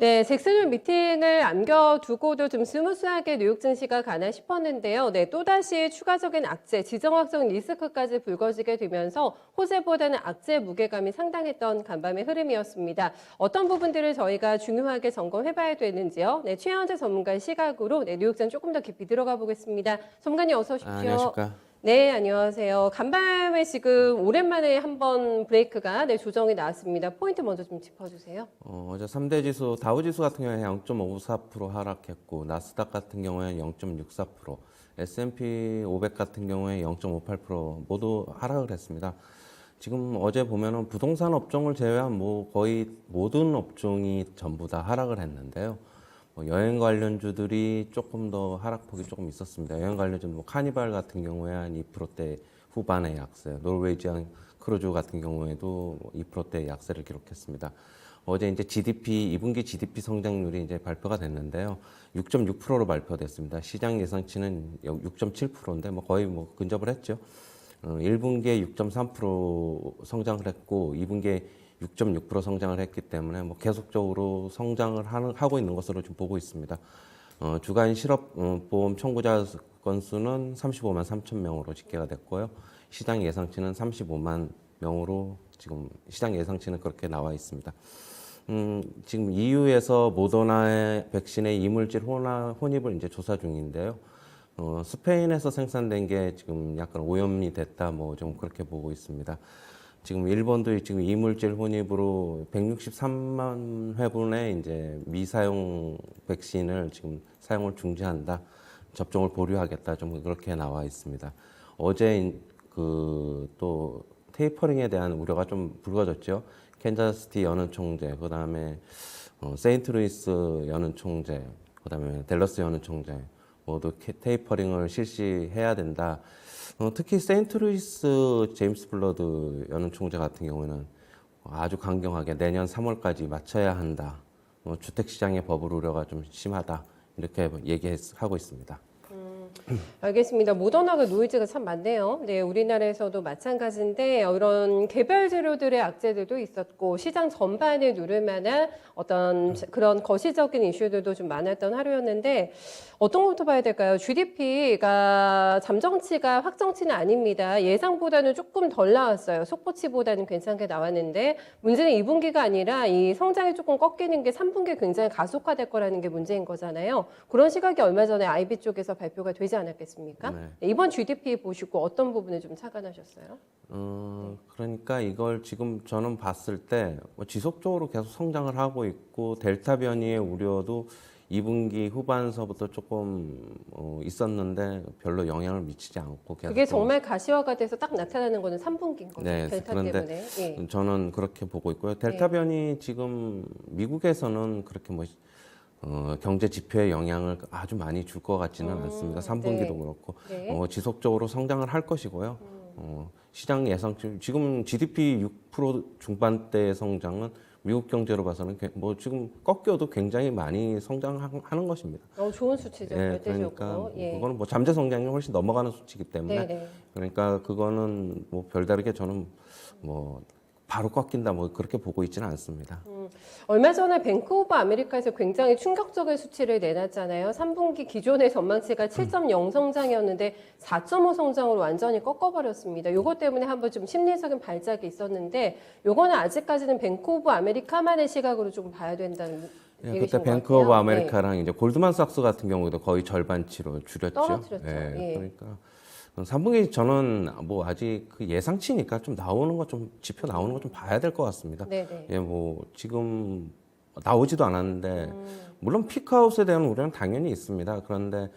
네, 잭슨홀 미팅을 남겨두고도 좀 스무스하게 뉴욕 증시가 가나 싶었는데요. 네, 또다시 추가적인 악재, 지정학적 리스크까지 불거지게 되면서 호재보다는 악재 무게감이 상당했던 간밤의 흐름이었습니다. 어떤 부분들을 저희가 중요하게 점검해봐야 되는지요? 네, 최현재 전문가의 시각으로 네, 뉴욕장 조금 더 깊이 들어가 보겠습니다. 전문가님 어서 오십시오. 안녕하십니까. 네, 안녕하세요. 간밤에 지금 오랜만에 한번 브레이크가 네, 조정이 나왔습니다. 포인트 먼저 좀 짚어주세요. 어제 3대 지수, 다우지수 같은 경우에 0.54% 하락했고, 나스닥 같은 경우에 0.64%, S&P 500 같은 경우에 0.58% 모두 하락을 했습니다. 지금 어제 보면은 부동산 업종을 제외한 뭐 거의 모든 업종이 전부 다 하락을 했는데요. 여행 관련주들이 조금 더 하락폭이 조금 있었습니다. 여행 관련주 뭐 카니발 같은 경우에 한 2%대 후반의 약세, 노르웨이지안 크루즈 같은 경우에도 2%대 약세를 기록했습니다. 어제 이제 GDP 2분기 GDP 성장률이 이제 발표가 됐는데요. 6.6%로 발표됐습니다. 시장 예상치는 6.7%인데 뭐 거의 뭐 근접을 했죠. 1분기에 6.3% 성장을 했고 2분기에 6.6% 성장을 했기 때문에 뭐 계속적으로 성장을 하고 있는 것으로 좀 보고 있습니다. 주간 실업보험 청구자 건수는 35만 3천 명으로 집계가 됐고요. 시장 예상치는 35만 명으로 지금 시장 예상치는 그렇게 나와 있습니다. 지금 EU에서 모더나의 백신의 이물질 혼입을 이제 조사 중인데요. 스페인에서 생산된 게 지금 약간 오염이 됐다, 뭐 좀 그렇게 보고 있습니다. 지금 일본도 지금 이물질 혼입으로 163만 회분의 이제 미사용 백신을 지금 사용을 중지한다, 접종을 보류하겠다, 좀 그렇게 나와 있습니다. 어제 그 또 테이퍼링에 대한 우려가 좀 불거졌죠. 캔자스시티 연은 총재, 그 다음에 세인트루이스 연은 총재, 그 다음에 댈러스 연은 총재 모두 테이퍼링을 실시해야 된다. 특히 세인트루이스 제임스 블러드 연은 총재 같은 경우에는 아주 강경하게 내년 3월까지 맞춰야 한다. 주택시장의 버블 우려가 좀 심하다. 이렇게 얘기하고 있습니다. 알겠습니다. 모더나가 노이즈가 참 많네요. 네, 우리나라에서도 마찬가지인데 이런 개별 재료들의 악재들도 있었고 시장 전반을 누를 만한 어떤 그런 거시적인 이슈들도 좀 많았던 하루였는데 어떤 것부터 봐야 될까요? GDP가 잠정치가 확정치는 아닙니다. 예상보다는 조금 덜 나왔어요. 속보치보다는 괜찮게 나왔는데 문제는 2분기가 아니라 이 성장이 조금 꺾이는 게 3분기에 굉장히 가속화될 거라는 게 문제인 거잖아요. 그런 시각이 얼마 전에 IB 쪽에서 발표가 되지 않았겠습니까? 네. 네, 이번 GDP 보시고 어떤 부분에 좀 착안하셨어요? 그러니까 이걸 지금 저는 봤을 때 지속적으로 계속 성장을 하고 있고 델타 변이의 우려도 2분기 후반서부터 조금 있었는데 별로 영향을 미치지 않고 계속 그게 정말 가시화가 돼서 딱 나타나는 거는 3분기인 거죠. 네, 델타 그런데 때문에. 예. 저는 그렇게 보고 있고요. 델타 변이 지금 미국에서는 그렇게 뭐 경제 지표에 영향을 아주 많이 줄 것 같지는 않습니다. 3분기도 네. 그렇고 네. 지속적으로 성장을 할 것이고요. 시장 예상 지금 GDP 6% 중반대의 성장은 미국 경제로 봐서는 뭐 지금 꺾여도 굉장히 많이 성장하는 것입니다. 좋은 수치죠. 예, 절대적으로. 그러니까 예. 그거는 뭐 잠재 성장이 훨씬 넘어가는 수치이기 때문에 네네. 그러니까 그거는 뭐 별다르게 저는 뭐 바로 꺾인다 뭐 그렇게 보고 있지는 않습니다. 얼마 전에 뱅크 오브 아메리카에서 굉장히 충격적인 수치를 내놨잖아요. 3분기 기존의 전망치가 7.0 성장이었는데 4.5 성장으로 완전히 꺾어버렸습니다. 이것 때문에 한번 좀 심리적인 발작이 있었는데 이거는 아직까지는 뱅크 오브 아메리카만의 시각으로 좀 봐야 된다는 예, 얘기신 그때 것 뱅크 같아요. 오브 아메리카랑 이제 골드만삭스 같은 경우도 거의 절반치로 줄였죠. 떨어뜨렸죠. 예, 예. 그러니까 3분기 저는 뭐 아직 그 예상치니까 좀 나오는 거 좀 지표 나오는 거 좀 봐야 될 것 같습니다. 네네. 예, 뭐 지금 나오지도 않았는데 물론 피크아웃에 대한 우려는 당연히 있습니다. 그런데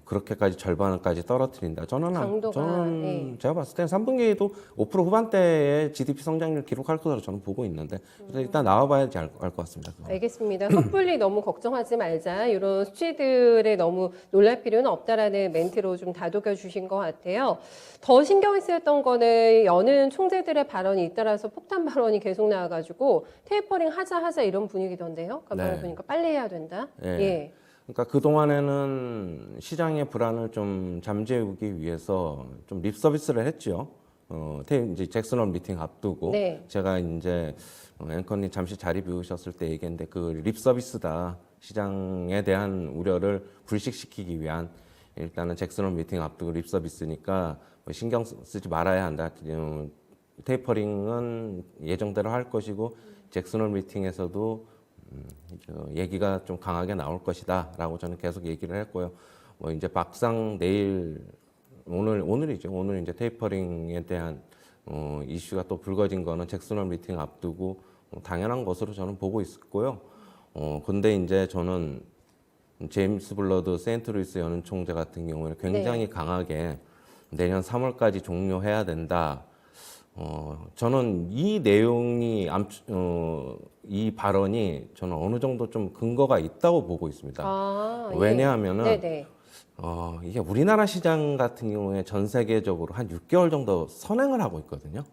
그렇게까지 절반까지 떨어뜨린다. 강도가, 예. 제가 봤을 때 3분기에도 5% 후반대의 GDP 성장률 기록할 것으로 저는 보고 있는데 그래서 일단 나와봐야지 알 것 같습니다. 그거. 알겠습니다. 섣불리 너무 걱정하지 말자. 이런 수치들에 너무 놀랄 필요는 없다라는 멘트로 좀 다독여 주신 것 같아요. 더 신경이 쓰였던 거는 여는 총재들의 발언이 잇따라서 폭탄 발언이 계속 나와가지고 테이퍼링 하자 이런 분위기던데요. 간만에 네. 보니까 빨리 해야 된다. 예. 예. 그러니까 그동안에는 시장의 불안을 좀 잠재우기 위해서 좀 립 서비스를 했죠. 이제 잭슨홀 미팅 앞두고 네. 제가 이제 앵커님 잠시 자리 비우셨을 때 얘기했는데 그 립 서비스다. 시장에 대한 우려를 불식시키기 위한 일단은 잭슨홀 미팅 앞두고 립 서비스니까 뭐 신경 쓰지 말아야 한다. 테이퍼링은 예정대로 할 것이고 잭슨홀 미팅에서도 얘기가 좀 강하게 나올 것이다라고 저는 계속 얘기를 했고요. 뭐 이제 막상 내일 오늘이죠. 오늘 이제 테이퍼링에 대한 이슈가 또 불거진 거는 잭슨홀 미팅 앞두고 당연한 것으로 저는 보고 있고요. 근데 이제 저는 제임스 블러드 세인트루이스 연은 총재 같은 경우에는 굉장히 강하게 내년 3월까지 종료해야 된다. 저는 이 내용이 이 발언이 저는 어느 정도 좀 근거가 있다고 보고 있습니다. 아, 왜냐하면은 네네. 이게 우리나라 시장 같은 경우에 전 세계적으로 한 6개월 정도 선행을 하고 있거든요.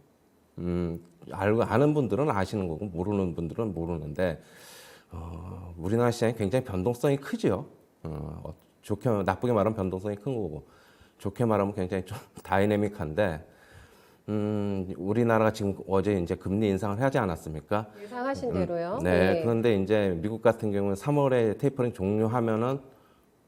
아는 분들은 아시는 거고 모르는 분들은 모르는데 우리나라 시장이 굉장히 변동성이 크지요. 좋게 나쁘게 말하면 변동성이 큰 거고 좋게 말하면 굉장히 좀 다이내믹한데 우리나라가 지금 어제 이제 금리 인상을 하지 않았습니까? 예상하신 대로요. 네. 그런데 이제 미국 같은 경우는 3월에 테이퍼링 종료하면은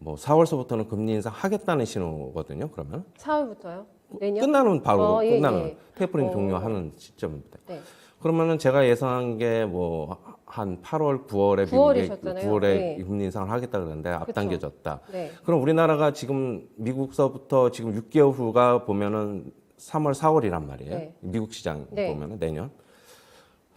뭐 4월서부터는 금리 인상 하겠다는 신호거든요. 그러면 4월부터요? 내년? 끝나는 바로 예, 끝나는 예. 테이퍼링 종료하는 시점입니다. 네. 그러면은 제가 예상한 게 뭐 한 8월, 9월에 9월이셨잖아요. 9월에 네. 금리 인상을 하겠다 그러는데 앞당겨졌다. 네. 그럼 우리나라가 지금 미국서부터 지금 6개월 후가 보면은 3월, 4월이란 말이에요. 네. 미국 시장 네. 보면은 내년.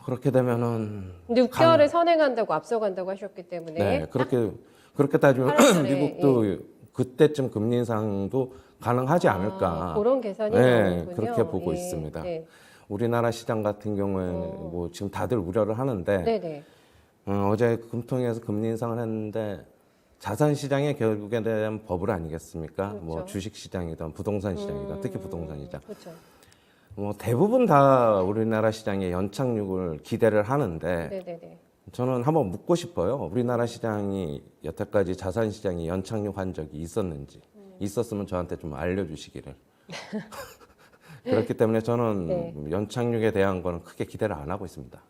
그렇게 되면은 근데 6개월에 선행한다고 앞서간다고 하셨기 때문에 네, 그렇게 따지면 8월 달에, 미국도 그때쯤 금리 인상도 가능하지 않을까. 그런 계산이 네, 나오는군요. 그렇게 보고 예, 있습니다. 네. 우리나라 시장 같은 경우에는 뭐 지금 다들 우려를 하는데 네네. 어제 금통위에서 금리 인상을 했는데 자산 시장의 결국에 대한 버블 아니겠습니까? 그렇죠. 뭐 주식 시장이든 부동산 시장이든 특히 부동산 시장. 그렇죠. 뭐 대부분 다 우리나라 시장의 연착륙을 기대를 하는데 네네네. 저는 한번 묻고 싶어요. 우리나라 시장이 여태까지 자산 시장이 연착륙한 적이 있었는지 있었으면 저한테 좀 알려주시기를. 그렇기 때문에 저는 네. 연착륙에 대한 거는 크게 기대를 안 하고 있습니다.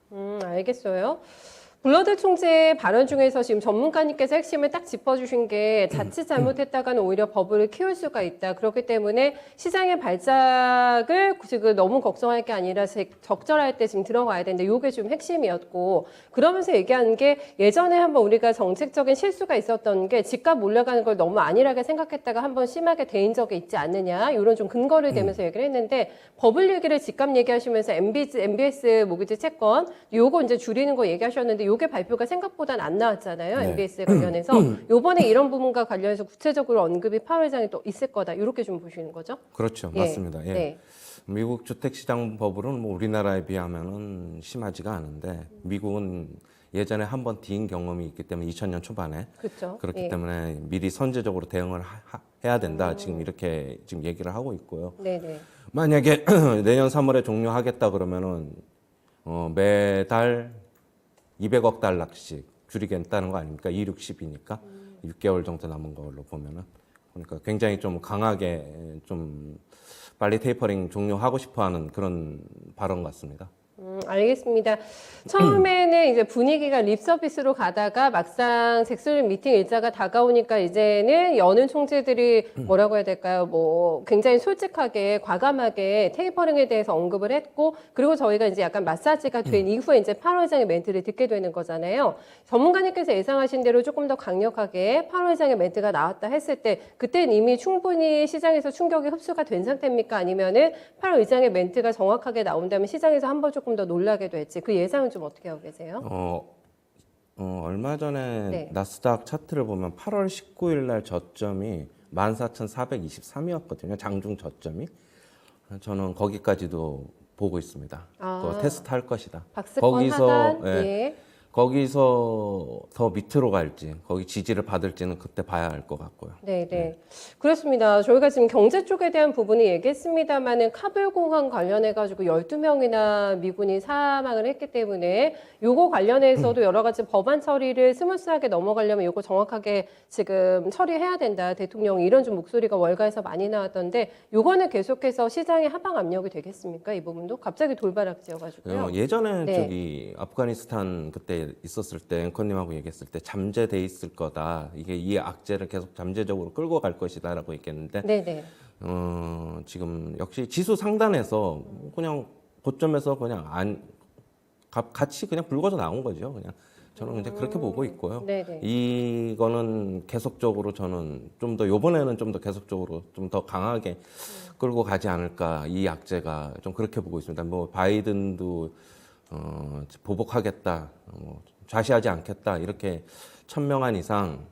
알겠어요. 블러드 총재 발언 중에서 지금 전문가님께서 핵심을 딱 짚어주신 게 자칫 잘못했다가는 오히려 버블을 키울 수가 있다. 그렇기 때문에 시장의 발작을 지금 너무 걱정할 게 아니라 적절할 때 지금 들어가야 되는데 이게 좀 핵심이었고 그러면서 얘기하는 게 예전에 한번 우리가 정책적인 실수가 있었던 게 집값 올라가는 걸 너무 안일하게 생각했다가 한번 심하게 대인 적이 있지 않느냐 이런 좀 근거를 대면서 얘기를 했는데 버블 얘기를 집값 얘기하시면서 MBS 모기지 채권 요거 이제 줄이는 거 얘기하셨는데 요게 발표가 생각보다는 안 나왔잖아요. 네. MBS 관련해서 요번에 이런 부분과 관련해서 구체적으로 언급이 파월 의장이 또 있을 거다. 이렇게 좀 보시는 거죠? 그렇죠, 예. 맞습니다. 예. 네. 미국 주택시장 버블은 뭐 우리나라에 비하면은 심하지가 않은데 미국은 예전에 한번 뒤인 경험이 있기 때문에 2000년 초반에 그렇죠. 그렇기 예. 때문에 미리 선제적으로 대응을 해야 된다. 지금 이렇게 지금 얘기를 하고 있고요. 네네. 만약에 내년 3월에 종료하겠다 그러면은 매달 200억 달러씩 줄이겠다는 거 아닙니까? 2, 60이니까 6개월 정도 남은 걸로 보면은 그러니까 굉장히 좀 강하게 좀 빨리 테이퍼링 종료하고 싶어하는 그런 발언 같습니다. 알겠습니다. 처음에는 이제 분위기가 립 서비스로 가다가 막상 잭슨 미팅 일자가 다가오니까 이제는 여는 총재들이 뭐라고 해야 될까요? 뭐 굉장히 솔직하게 과감하게 테이퍼링에 대해서 언급을 했고 그리고 저희가 이제 약간 마사지가 된 이후에 이제 8월 회장의 멘트를 듣게 되는 거잖아요. 전문가님께서 예상하신 대로 조금 더 강력하게 8월 회장의 멘트가 나왔다 했을 때 그때는 이미 충분히 시장에서 충격이 흡수가 된 상태입니까? 아니면은 8월 의장의 멘트가 정확하게 나온다면 시장에서 한 번 조금 더 놀라게 될지 그 예상은 좀 어떻게 하고 계세요? 얼마 전에 네. 나스닥 차트를 보면 8월 19일 날 저점이 14,423이었거든요. 장중 저점이. 저는 거기까지도 보고 있습니다. 그거 테스트 할 것이다. 박스권 하단, 예, 예. 거기서 더 밑으로 갈지, 거기 지지를 받을지는 그때 봐야 할 것 같고요. 네, 네. 그렇습니다. 저희가 지금 경제 쪽에 대한 부분이 얘기했습니다만은 카불공항 관련해가지고 12명이나 미군이 사망을 했기 때문에 요거 관련해서도 여러 가지 법안 처리를 스무스하게 넘어가려면 요거 정확하게 지금 처리해야 된다. 대통령이 이런 좀 목소리가 월가에서 많이 나왔던데 요거는 계속해서 시장의 하방 압력이 되겠습니까? 이 부분도 갑자기 돌바락지어가지고요. 예전에 네. 저기 아프가니스탄 그때 있었을 때 앵커님하고 얘기했을 때 잠재돼 있을 거다. 이게 이 악재를 계속 잠재적으로 끌고 갈 것이다라고 얘기했는데 네, 네. 지금 역시 지수 상단에서 그냥 고점에서 그냥 같이 그냥 불거져 나온 거죠. 그냥 저는 이제 그렇게 보고 있고요. 네, 네. 이거는 계속적으로 저는 좀 더 요번에는 좀 더 계속적으로 좀 더 강하게 끌고 가지 않을까 이 악재가 좀 그렇게 보고 있습니다. 뭐 바이든도 보복하겠다, 좌시하지 않겠다 이렇게 천명한 이상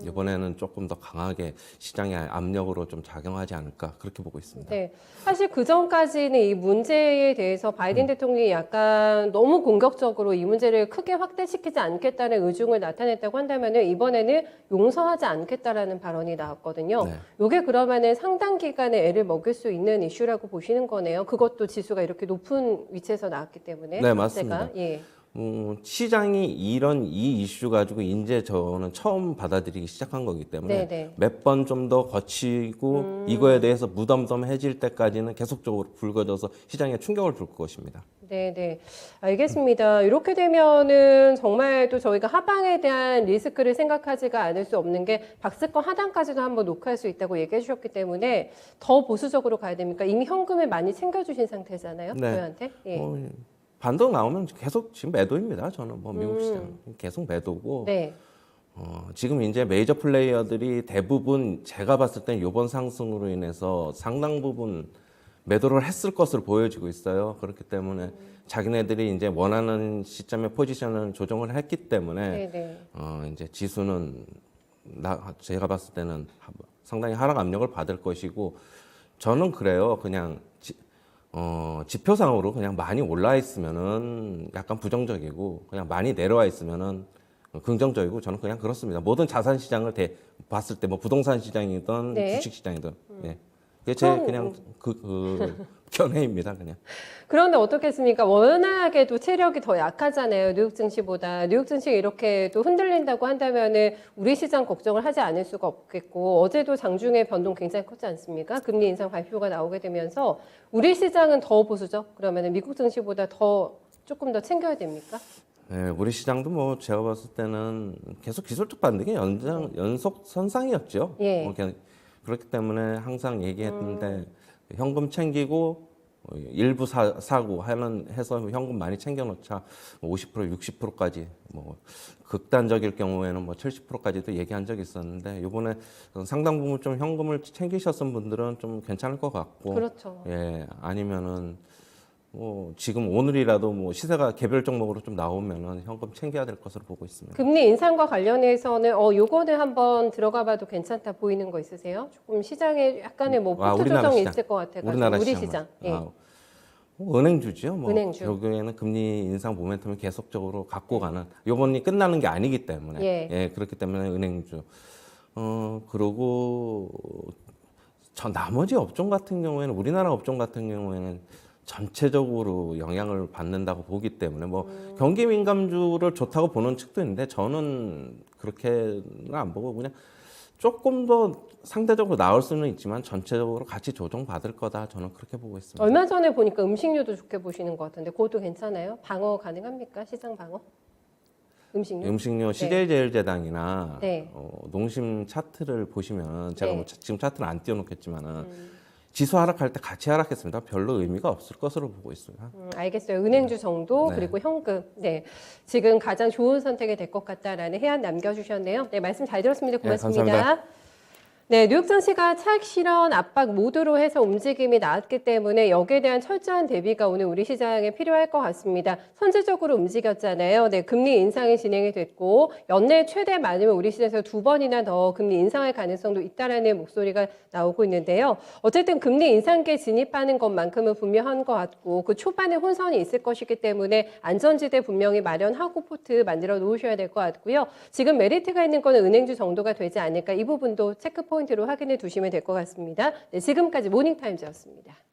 이번에는 조금 더 강하게 시장의 압력으로 좀 작용하지 않을까 그렇게 보고 있습니다. 네. 사실 그 전까지는 이 문제에 대해서 바이든 대통령이 약간 너무 공격적으로 이 문제를 크게 확대시키지 않겠다는 의중을 나타냈다고 한다면은 이번에는 용서하지 않겠다라는 발언이 나왔거든요. 네. 요게 그러면은 상당 기간에 애를 먹일 수 있는 이슈라고 보시는 거네요. 그것도 지수가 이렇게 높은 위치에서 나왔기 때문에. 네, 악재가. 맞습니다. 예. 시장이 이 이슈 가지고 이제 저는 처음 받아들이기 시작한 거기 때문에 네네. 몇 번 좀 더 거치고 이거에 대해서 무덤덤해질 때까지는 계속적으로 불거져서 시장에 충격을 줄 것입니다. 네네. 알겠습니다. 이렇게 되면은 정말 또 저희가 하방에 대한 리스크를 생각하지가 않을 수 없는 게 박스권 하단까지도 한번 녹화할 수 있다고 얘기해 주셨기 때문에 더 보수적으로 가야 됩니까? 이미 현금을 많이 챙겨주신 상태잖아요. 네. 저희한테. 예. 반등 나오면 계속 지금 매도입니다. 저는 뭐 미국 시장 계속 매도고 네. 지금 이제 메이저 플레이어들이 대부분 제가 봤을 땐 이번 상승으로 인해서 상당 부분 매도를 했을 것으로 보여지고 있어요. 그렇기 때문에 자기네들이 이제 원하는 시점에 포지션을 조정을 했기 때문에 네네. 이제 지수는 제가 봤을 때는 상당히 하락 압력을 받을 것이고 저는 그래요. 그냥 지표상으로 그냥 많이 올라 있으면은 약간 부정적이고 그냥 많이 내려와 있으면은 긍정적이고 저는 그냥 그렇습니다. 모든 자산 시장을 봤을 때 뭐 부동산 시장이든 네. 주식 시장이든 예. 그게 제 그냥 그 견해입니다. 그냥. 그런데 어떻겠습니까? 워낙에도 체력이 더 약하잖아요. 뉴욕 증시보다. 뉴욕 증시가 이렇게 또 흔들린다고 한다면은 우리 시장 걱정을 하지 않을 수가 없겠고 어제도 장중에 변동 굉장히 컸지 않습니까? 금리 인상 발표가 나오게 되면서 우리 시장은 더 보수죠? 그러면은 미국 증시보다 조금 더 챙겨야 됩니까? 네, 우리 시장도 뭐 제가 봤을 때는 계속 기술적 반등의 연속 선상이었죠. 예. 그렇기 때문에 항상 얘기했는데 현금 챙기고 일부 사고 해서 현금 많이 챙겨놓자 50% 60%까지 뭐 극단적일 경우에는 뭐 70%까지도 얘기한 적이 있었는데 이번에 상당 부분 좀 현금을 챙기셨던 분들은 좀 괜찮을 것 같고 그렇죠. 예 아니면은 뭐 지금 오늘이라도 뭐 시세가 개별 종목으로 좀 나오면은 현금 챙겨야 될 것으로 보고 있습니다. 금리 인상과 관련해서는 요거는 한번 들어가 봐도 괜찮다 보이는 거 있으세요? 조금 시장에 약간의 뭐 포트 우리나라 조정이 시장. 있을 것 같아가지고 우리나라 우리 시장만. 시장. 예. 은행주죠. 뭐 은행주. 결국에는 금리 인상 모멘텀을 계속적으로 갖고 가는 요번이 끝나는 게 아니기 때문에 예. 그렇기 때문에 은행주. 그리고 나머지 업종 같은 경우에는 우리나라 업종 같은 경우에는 전체적으로 영향을 받는다고 보기 때문에 뭐 경기 민감주를 좋다고 보는 측도 있는데 저는 그렇게는 안 보고 그냥 조금 더 상대적으로 나올 수는 있지만 전체적으로 같이 조정받을 거다 저는 그렇게 보고 있습니다. 얼마 전에 보니까 음식료도 좋게 보시는 것 같은데 그것도 괜찮아요? 방어 가능합니까? 시장 방어? 음식료? CJ제일제당이나 네. 농심 차트를 보시면 제가 네. 뭐 지금 차트는 안 띄워놓겠지만은 지수 하락할 때 같이 하락했습니다. 별로 의미가 없을 것으로 보고 있습니다. 알겠어요. 은행주 정도 네. 그리고 현금. 네, 지금 가장 좋은 선택이 될 것 같다라는 해안 남겨주셨네요. 네, 말씀 잘 들었습니다. 고맙습니다. 감사합니다. 네, 뉴욕 증시가 차익 실현 압박 모드로 해서 움직임이 나왔기 때문에 여기에 대한 철저한 대비가 오늘 우리 시장에 필요할 것 같습니다. 선제적으로 움직였잖아요. 네, 금리 인상이 진행이 됐고 연내 최대 많으면 우리 시장에서 2번이나 더 금리 인상할 가능성도 있다라는 목소리가 나오고 있는데요. 어쨌든 금리 인상기에 진입하는 것만큼은 분명한 것 같고 그 초반에 혼선이 있을 것이기 때문에 안전지대 분명히 마련하고 포트 만들어 놓으셔야 될 것 같고요. 지금 메리트가 있는 거는 은행주 정도가 되지 않을까 이 부분도 체크 포인트로 확인해 두시면 될 것 같습니다. 네, 지금까지 모닝타임즈였습니다.